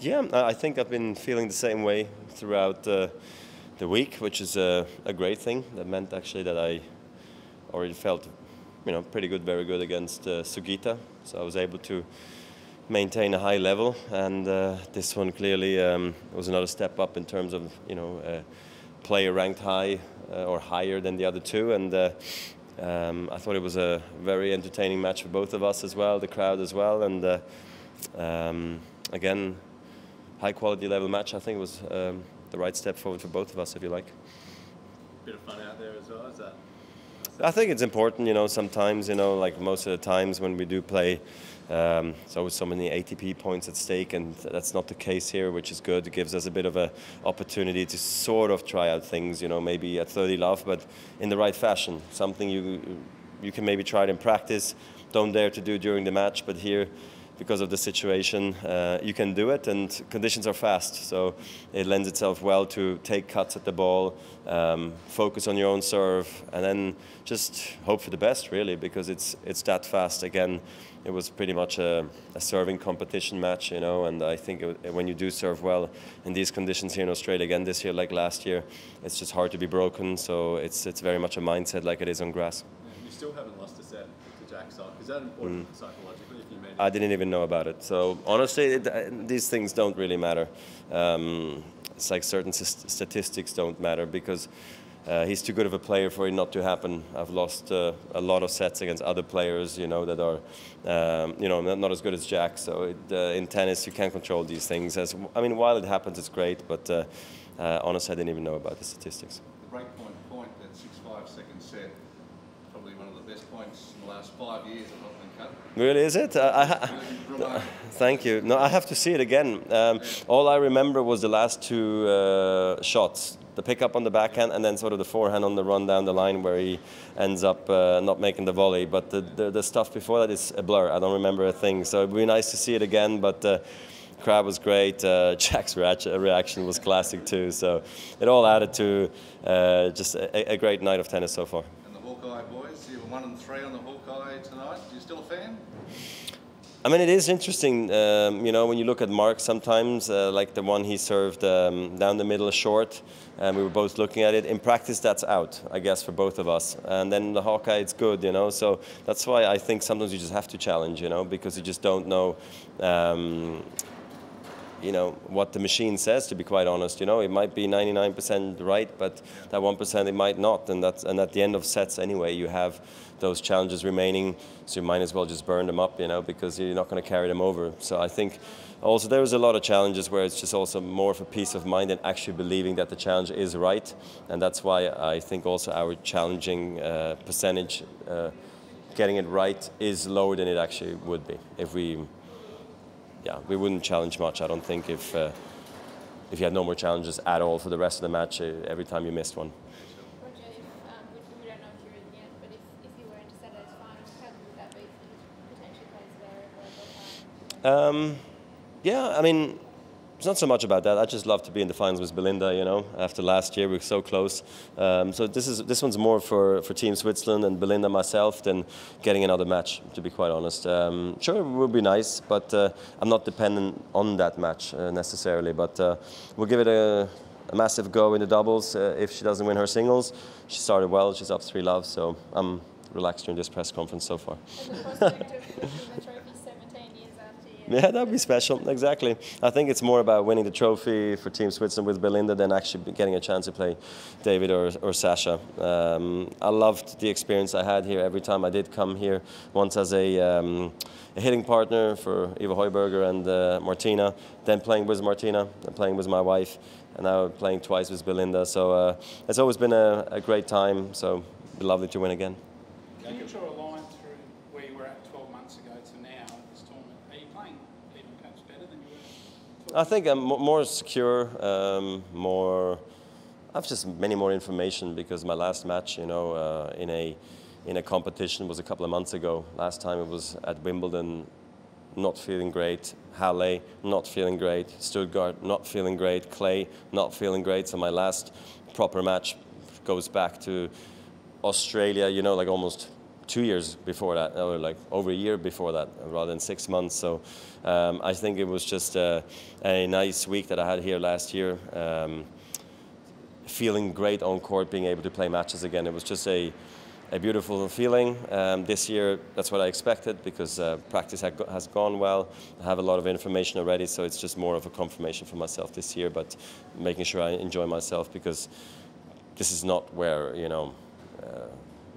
Yeah, I think I've been feeling the same way throughout the week, which is a great thing. That meant actually that I already felt, pretty good, very good against Sugita. So I was able to maintain a high level, and this one clearly was another step up in terms of, player ranked high or higher than the other two, and I thought it was a very entertaining match for both of us as well, the crowd as well, and again, high quality level match. I think it was the right step forward for both of us, if you like. Bit of fun out there as well, is that? I think it's important, sometimes, like most of the times when we do play, there's always so many ATP points at stake, and that's not the case here, which is good. It gives us a bit of an opportunity to sort of try out things, maybe at 30 love, but in the right fashion. Something you can maybe try it in practice, don't dare to do during the match, but here, because of the situation, you can do it, and conditions are fast, so it lends itself well to take cuts at the ball, focus on your own serve, and then just hope for the best, really, because it's that fast. Again, it was pretty much a serving competition match, and I think when you do serve well in these conditions here in Australia, again this year like last year, it's just hard to be broken, so it's very much a mindset like it is on grass. You still haven't lost a set to Jack Sock. Is that important psychologically? I didn't even know about it. So honestly, these things don't really matter. It's like certain statistics don't matter because he's too good of a player for it not to happen. I've lost a lot of sets against other players, that are, not as good as Jack. So in tennis, you can't control these things. While it happens, it's great. But honestly, I didn't even know about the statistics. The breakpoint point, that 6-5 second set, probably one of the best points in the last 5 years at Hopman Cup. Really, is it? Thank you. No, I have to see it again. All I remember was the last two shots. The pickup on the backhand and then sort of the forehand on the run down the line where he ends up not making the volley. But the stuff before that is a blur. I don't remember a thing. So it'd be nice to see it again. But crowd was great. Jack's reaction was classic too. So it all added to just a great night of tennis so far. And the Hawkeye boys, you were 1-3 on the Hawkeye tonight. Are you still a fan? It is interesting, when you look at Mark sometimes, like the one he served down the middle short, and we were both looking at it. In practice, that's out, I guess, for both of us. And then the Hawkeye, it's good, So that's why I think sometimes you just have to challenge, because you just don't know, what the machine says, to be quite honest. It might be 99% right, but that 1% it might not. And at the end of sets anyway, you have those challenges remaining, so you might as well just burn them up, because you're not going to carry them over. So I think also there was a lot of challenges where it's just also more of a peace of mind and actually believing that the challenge is right. And that's why I think also our challenging percentage, getting it right, is lower than it actually would be if we wouldn't challenge much, I don't think, if you had no more challenges at all for the rest of the match every time you missed one. Roger, we don't know if you're in yet, but if you were into Saturday's finals, how good would that be for you to potentially play Federer? Yeah, it's not so much about that. I just love to be in the finals with Belinda, After last year, we were so close. So this one's more for Team Switzerland and Belinda myself than getting another match, to be quite honest. Sure, it would be nice, but I'm not dependent on that match necessarily. But we'll give it a massive go in the doubles if she doesn't win her singles. She started well. She's up 3 love, so I'm relaxed during this press conference so far. Yeah, that would be special, exactly. I think it's more about winning the trophy for Team Switzerland with Belinda than actually getting a chance to play David or Sasha. I loved the experience I had here every time I did come here, once as a hitting partner for Eva Heuberger and Martina, then playing with Martina, then playing with my wife, and now playing twice with Belinda. So it's always been a great time, so it'd be lovely to win again. Can you draw a line through where you were at 12 months ago to now at this tournament? Are you playing even perhaps better than you were? I think I'm more secure, I have just many more information because my last match, in a competition was a couple of months ago. Last time it was at Wimbledon, not feeling great. Halle, not feeling great. Stuttgart, not feeling great. Clay, not feeling great. So my last proper match goes back to Australia, like almost 2 years before that, or like over a year before that, rather than 6 months. So I think it was just a nice week that I had here last year. Feeling great on court, being able to play matches again. It was just a beautiful feeling. This year, that's what I expected, because practice has gone well. I have a lot of information already, so it's just more of a confirmation for myself this year, but making sure I enjoy myself, because this is not where, you know,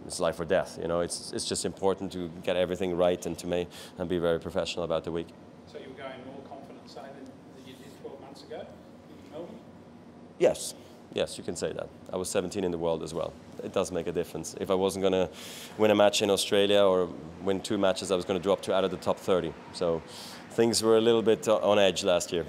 it's life or death. You know, it's just important to get everything right and and be very professional about the week. So you're going more confident, say, than you did 12 months ago in Melbourne? Yes. Yes, you can say that. I was 17 in the world as well. It does make a difference. If I wasn't going to win a match in Australia or win 2 matches, I was going to drop out of the top 30. So things were a little bit on edge last year.